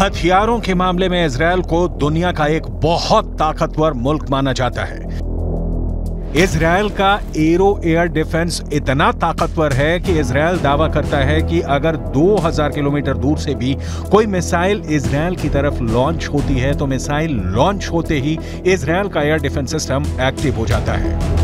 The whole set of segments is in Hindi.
हथियारों के मामले में इजरायल को दुनिया का एक बहुत ताकतवर मुल्क माना जाता है। इजरायल का एरो एयर डिफेंस इतना ताकतवर है कि इजरायल दावा करता है कि अगर 2000 किलोमीटर दूर से भी कोई मिसाइल इजरायल की तरफ लॉन्च होती है तो मिसाइल लॉन्च होते ही इजरायल का एयर डिफेंस सिस्टम एक्टिव हो जाता है।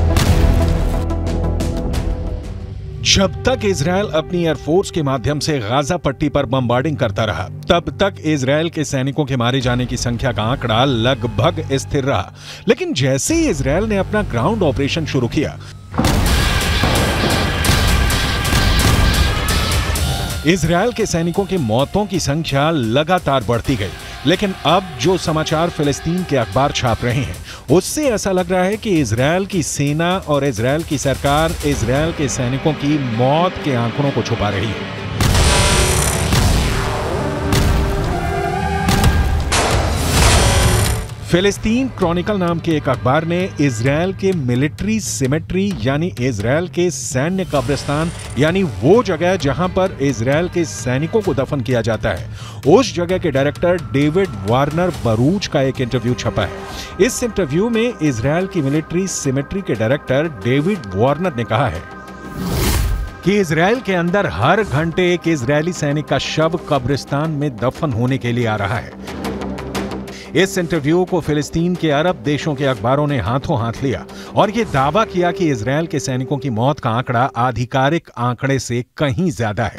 जब तक इजरायल अपनी एयरफोर्स के माध्यम से गाजा पट्टी पर बमबार्डिंग करता रहा, तब तक इजरायल के सैनिकों के मारे जाने की संख्या का आंकड़ा लगभग स्थिर रहा। लेकिन जैसे ही इजरायल ने अपना ग्राउंड ऑपरेशन शुरू किया, इजरायल के सैनिकों की मौतों की संख्या लगातार बढ़ती गई। लेकिन अब जो समाचार फिलिस्तीन के अखबार छाप रहे हैं, उससे ऐसा लग रहा है कि इजरायल की सेना और इजरायल की सरकार इजरायल के सैनिकों की मौत के आंकड़ों को छुपा रही है। फिलिस्तीन क्रॉनिकल नाम के एक अखबार ने इजरायल के मिलिट्री सिमेट्री यानी इजरायल के सैन्य कब्रिस्तान यानी वो जगह जहां पर इजरायल के सैनिकों को दफन किया जाता है, उस जगह के डायरेक्टर डेविड वार्नर बरूच का एक इंटरव्यू छपा है। इस इंटरव्यू में इजरायल की मिलिट्री सिमेट्री के डायरेक्टर डेविड वार्नर ने कहा है कि इजरायल के अंदर हर घंटे एक इजरायली सैनिक का शव कब्रिस्तान में दफन होने के लिए आ रहा है। इस इंटरव्यू को फिलिस्तीन के अरब देशों के अखबारों ने हाथों हाथ लिया और यह दावा किया कि इजरायल के सैनिकों की मौत का आंकड़ा आधिकारिक आंकड़े से कहीं ज्यादा है।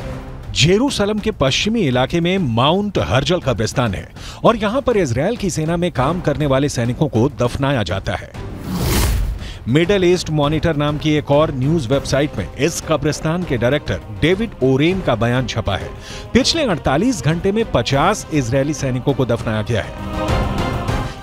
जेरूसलम के पश्चिमी इलाके में माउंट हर्जल कब्रिस्तान है और यहां पर इजरायल की सेना में काम करने वाले सैनिकों को दफनाया जाता है। मिडल ईस्ट मॉनिटर नाम की एक और न्यूज वेबसाइट में इस कब्रिस्तान के डायरेक्टर डेविड ओरेन का बयान छपा है। पिछले 48 घंटे में 50 इजरायली सैनिकों को दफनाया गया है।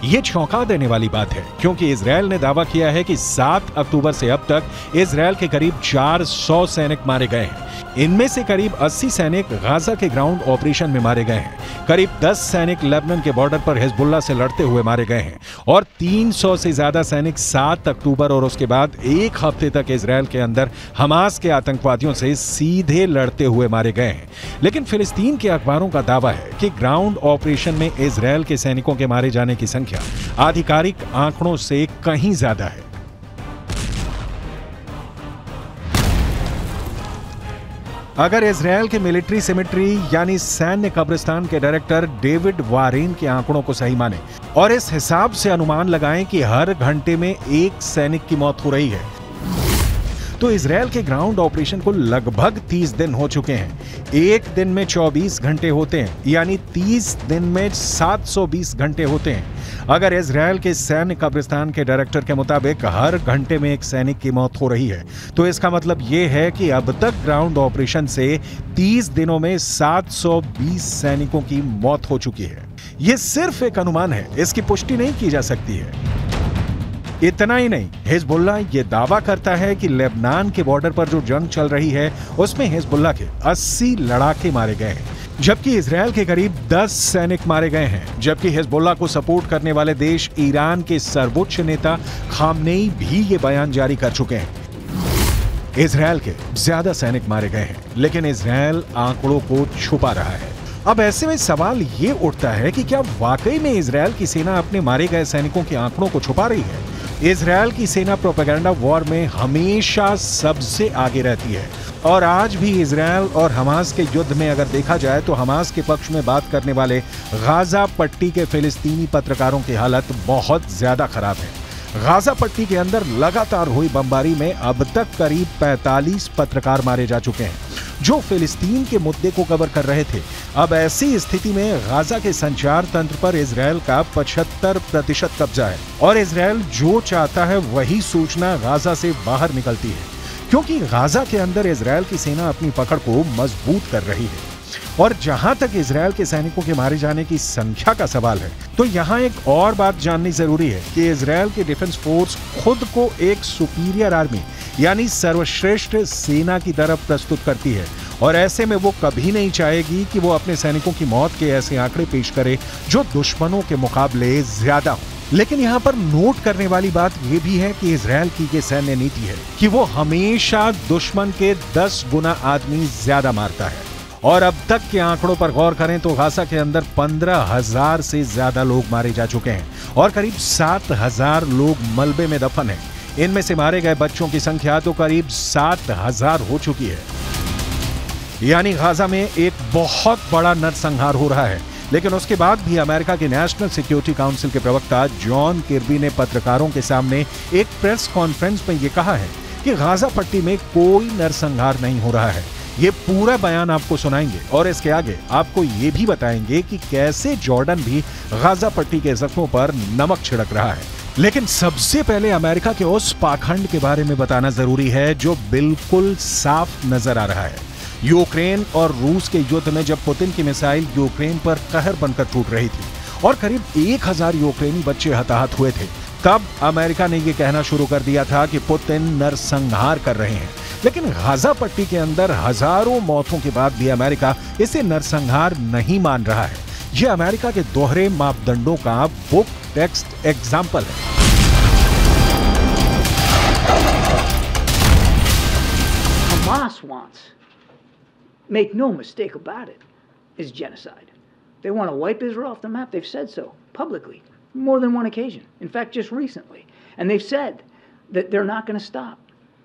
ये चौंका देने वाली बात है क्योंकि इजरायल ने दावा किया है कि 7 अक्टूबर से अब तक इजरायल के करीब 400 सैनिक मारे गए हैं। इनमें से करीब 80 सैनिक गाजा के ग्राउंड ऑपरेशन में मारे गए हैं। करीब 10 सैनिक लेबनान के बॉर्डर पर हिजबुल्लाह से लड़ते हुए मारे गए हैं और 300 से ज्यादा सैनिक 7 अक्टूबर और उसके बाद एक हफ्ते तक इजरायल के अंदर हमास के आतंकवादियों से सीधे लड़ते हुए मारे गए हैं। लेकिन फिलिस्तीन के अखबारों का दावा है कि ग्राउंड ऑपरेशन में इजरायल के सैनिकों के मारे जाने की संख्या आधिकारिक आंकड़ों से कहीं ज्यादा है। अगर इजरायल के मिलिट्री सिमेट्री यानी सैन्य कब्रिस्तान के डायरेक्टर डेविड वारेन के आंकड़ों को सही माने और इस हिसाब से अनुमान लगाएं कि हर घंटे में एक सैनिक की मौत हो रही है, तो इजरायल के ग्राउंड ऑपरेशन को लगभग 30 दिन हो चुके हैं। एक दिन में 24 घंटे होते हैं, यानी 30 दिन में 720 घंटे होते हैं। अगर इजरायल के सैन्य कब्रिस्तान के डायरेक्टर के मुताबिक हर घंटे में एक सैनिक की मौत हो रही है, तो इसका मतलब यह है कि अब तक ग्राउंड ऑपरेशन से 30 दिनों में 720 सैनिकों की मौत हो चुकी है। यह सिर्फ एक अनुमान है, इसकी पुष्टि नहीं की जा सकती है। इतना ही नहीं, हिजबुल्लाह ये दावा करता है कि लेबनान के बॉर्डर पर जो जंग चल रही है उसमें हिजबुल्लाह के 80 लड़ाके मारे गए हैं, जबकि इजरायल के करीब 10 सैनिक मारे गए हैं। जबकि हिजबुल्लाह को सपोर्ट करने वाले देश ईरान के सर्वोच्च नेता खामनेई भी ये बयान जारी कर चुके हैं। इजरायल के ज्यादा सैनिक मारे गए हैं, लेकिन इजरायल आंकड़ों को छुपा रहा है। अब ऐसे में सवाल ये उठता है कि क्या वाकई में इजरायल की सेना अपने मारे गए सैनिकों के आंकड़ों को छुपा रही है? इजरायल की सेना प्रोपेगेंडा वॉर में हमेशा सबसे आगे रहती है और आज भी इजरायल और हमास के युद्ध में अगर देखा जाए तो हमास के पक्ष में बात करने वाले गाजा पट्टी के फिलिस्तीनी पत्रकारों की हालत बहुत ज्यादा खराब है। गाजा पट्टी के अंदर लगातार हुई बमबारी में अब तक करीब 45 पत्रकार मारे जा चुके हैं जो फिलिस्तीन के मुद्दे को कवर कर रहे थे। अब ऐसी स्थिति में गाजा के संचार तंत्र पर इजरायल का 75% कब्जा है और इजरायल जो चाहता है वही सूचना गाजा से बाहर निकलती है, क्योंकि गाजा के अंदर इजरायल की सेना अपनी पकड़ को मजबूत कर रही है। और जहां तक इजरायल के सैनिकों के मारे जाने की संख्या का सवाल है, तो यहां एक और बात जाननी जरूरी है कि इजरायल की डिफेंस फोर्स खुद को एक सुपीरियर आर्मी यानी सर्वश्रेष्ठ सेना की तरफ प्रस्तुत करती है और ऐसे में वो कभी नहीं चाहेगी कि वो अपने सैनिकों की मौत के ऐसे आंकड़े पेश करे जो दुश्मनों के मुकाबले ज्यादा हो। लेकिन यहाँ पर नोट करने वाली बात यह भी है कि इजरायल की ये सैन्य नीति है कि वो हमेशा दुश्मन के 10 गुना आदमी ज्यादा मारता है और अब तक के आंकड़ों पर गौर करें तो गाजा के अंदर 15,000 से ज्यादा लोग मारे जा चुके हैं और करीब 7,000 लोग मलबे में दफन हैं। इनमें से मारे गए बच्चों की संख्या तो करीब 7,000 हो चुकी है। यानी गाजा में एक बहुत बड़ा नरसंहार हो रहा है। लेकिन उसके बाद भी अमेरिका के नेशनल सिक्योरिटी काउंसिल के प्रवक्ता जॉन किर्बी ने पत्रकारों के सामने एक प्रेस कॉन्फ्रेंस में यह कहा है कि गाजा पट्टी में कोई नरसंहार नहीं हो रहा है। ये पूरा बयान आपको सुनाएंगे और इसके आगे आपको ये भी बताएंगे कि कैसे जॉर्डन भी गाजा पट्टी के जख्मों पर नमक छिड़क रहा है। लेकिन सबसे पहले अमेरिका के उस पाखंड के बारे में बताना जरूरी है जो बिल्कुल साफ नजर आ रहा है। यूक्रेन और रूस के युद्ध में जब पुतिन की मिसाइल यूक्रेन पर कहर बनकर टूट रही थी और करीब 1,000 यूक्रेनी बच्चे हताहत हुए थे, तब अमेरिका ने यह कहना शुरू कर दिया था कि पुतिन नरसंहार कर रहे हैं। लेकिन गाजा पट्टी के अंदर हजारों मौतों के बाद भी अमेरिका इसे नरसंहार नहीं मान रहा है। यह अमेरिका के दोहरे मापदंडों का बुक टेक्स्ट एग्जाम्पल है। Hamas wants, make no mistake about it, is genocide. They want to wipe Israel off the map. They've said so publicly, more than one occasion. In fact, just recently. And they've said that they're not going to stop.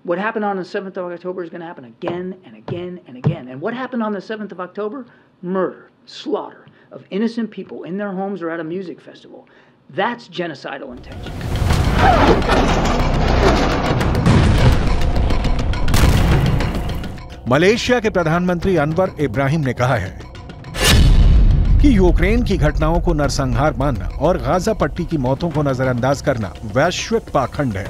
What happened on the 7th of October is going to happen again and again and again. And what happened on the 7th of October? Murder, slaughter of innocent people in their homes or at a music festival. That's genocidal intention. Malaysia के प्रधानमंत्री अनवर इब्राहिम ने कहा है कि यूक्रेन की घटनाओं को नरसंहार मानना और गाजा पट्टी की मौतों को नजरअंदाज करना वैश्विक पाखंड है।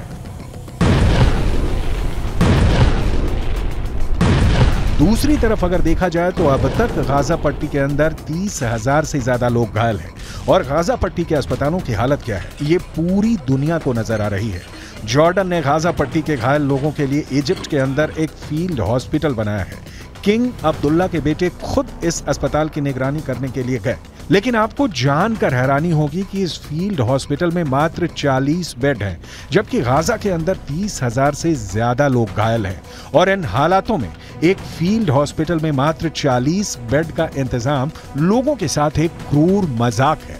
दूसरी तरफ अगर देखा जाए तो अब तक गाजा पट्टी के अंदर 30,000 से ज्यादा लोग घायल हैं और गाजा पट्टी के अस्पतालों की हालत क्या है, ये पूरी दुनिया को नजर आ रही है। जॉर्डन ने गाजा पट्टी के घायल लोगों के लिए इजिप्ट के अंदर एक फील्ड हॉस्पिटल बनाया है। किंग अब्दुल्ला के बेटे खुद इस अस्पताल की निगरानी करने के लिए गए। लेकिन आपको जानकर हैरानी होगी कि इस फील्ड हॉस्पिटल में मात्र 40 बेड हैं, जबकि गाजा के अंदर 30,000 से ज्यादा लोग घायल हैं। और इन हालातों में एक फील्ड हॉस्पिटल में मात्र 40 बेड का इंतजाम लोगों के साथ एक क्रूर मजाक है।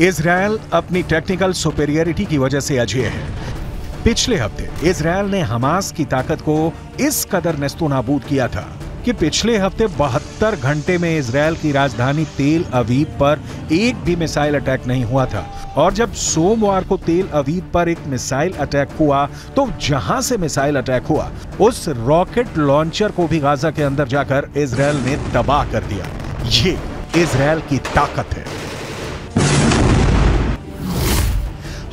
इजरायल अपनी टेक्निकल सुपेरियरिटी की वजह से अजेय है। पिछले हफ्ते इजरायल ने हमास की ताकत को इस कदर नेस्तोनाबूद किया था कि पिछले हफ्ते 72 घंटे में इजरायल की राजधानी तेल अवीव पर एक भी मिसाइल अटैक नहीं हुआ था। और जब सोमवार को तेल अवीव पर एक मिसाइल अटैक हुआ तो जहां से मिसाइल अटैक हुआ उस रॉकेट लॉन्चर को भी गाजा के अंदर जाकर इजरायल ने तबाह कर दिया। ये इजरायल की ताकत है।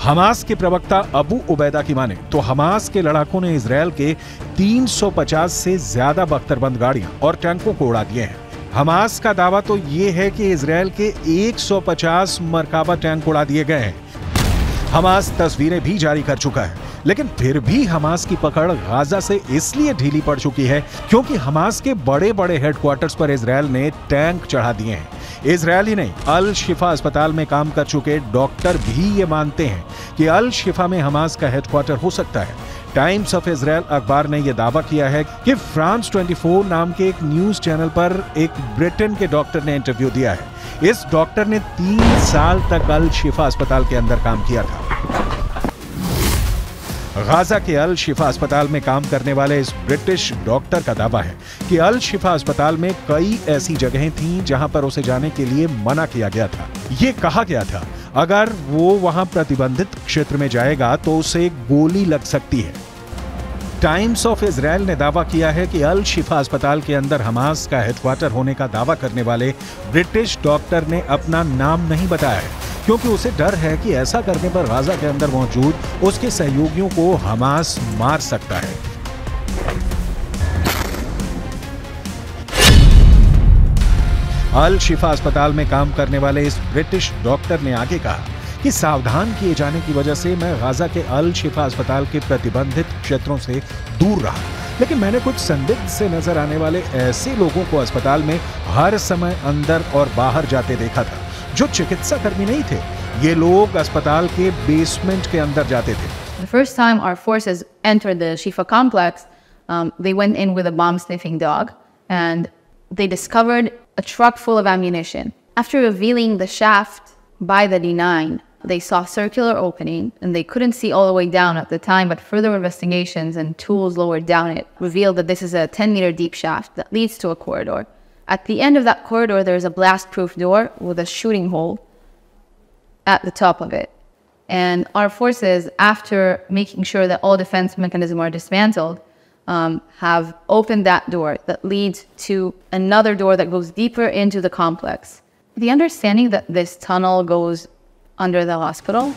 हमास के प्रवक्ता अबू उबैदा की माने तो हमास के लड़ाकों ने इजरायल के 350 से ज्यादा बख्तरबंद गाड़ियां और टैंकों को उड़ा दिए हैं। हमास का दावा तो ये है कि इजरायल के 150 मरकाबा टैंक उड़ा दिए गए हैं। हमास तस्वीरें भी जारी कर चुका है, लेकिन फिर भी हमास की पकड़ गाजा से इसलिए ढीली पड़ चुकी है क्योंकि हमास के बड़े बड़े हेडक्वार्टर्स पर इजरायल ने टैंक चढ़ा दिए हैं। इजरायली नहीं, अल शिफा अस्पताल में काम कर चुके डॉक्टर भी ये मानते हैं कि अल शिफा में हमास का हेडक्वार्टर हो सकता है। टाइम्स ऑफ इजरायल अखबार ने यह दावा किया है कि फ्रांस 24 नाम के एक न्यूज चैनल पर एक ब्रिटेन के डॉक्टर ने इंटरव्यू दिया है। इस डॉक्टर ने 3 साल तक अल शिफा अस्पताल के अंदर काम किया था। गाजा के अल शिफा अस्पताल में काम करने वाले इस ब्रिटिश डॉक्टर का दावा है कि अल शिफा अस्पताल में कई ऐसी जगहें थीं जहां पर उसे जाने के लिए मना किया गया था। ये कहा गया था अगर वो वहां प्रतिबंधित क्षेत्र में जाएगा तो उसे गोली लग सकती है। टाइम्स ऑफ इजराइल ने दावा किया है कि अल शिफा अस्पताल के अंदर हमास का हेडक्वार्टर होने का दावा करने वाले ब्रिटिश डॉक्टर ने अपना नाम नहीं बताया है, क्योंकि उसे डर है कि ऐसा करने पर गाजा के अंदर मौजूद उसके सहयोगियों को हमास मार सकता है। अल शिफा अस्पताल में काम करने वाले इस ब्रिटिश डॉक्टर ने आगे कहा कि सावधान किए जाने की वजह से मैं गाजा के अल शिफा अस्पताल के प्रतिबंधित क्षेत्रों से दूर रहा, लेकिन मैंने कुछ संदिग्ध से नजर आने वाले ऐसे लोगों को अस्पताल में हर समय अंदर और बाहर जाते देखा था जो चिकित्सा कर्मी नहीं थे। ये लोग अस्पताल के बेसमेंट के अंदर जाते थे। The first time our forces entered the Shifa complex, they went in with a bomb-sniffing dog, and they discovered a truck full of ammunition. After revealing the shaft by the D9, they saw a circular opening, and they couldn't see all the way down at the time, but further investigations and tools lowered down it revealed that this is a 10-meter deep shaft that leads to a corridor. At the end of that corridor, there is a blast-proof door with a shooting hole at the top of it. And our forces, after making sure that all defense mechanisms are dismantled, have opened that door that leads to another door that goes deeper into the complex. The understanding that this tunnel goes under the hospital.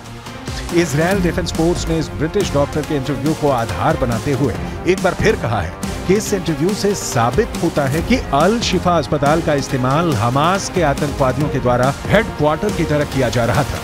Israel defence force ने इस ब्रिटिश डॉक्टर के इंटरव्यू को आधार बनाते हुए एक बार फिर कहा है कि इस इंटरव्यू से साबित होता है कि अल शिफा अस्पताल का इस्तेमाल हमास के आतंकवादियों के द्वारा हेडक्वार्टर की तरह किया जा रहा था।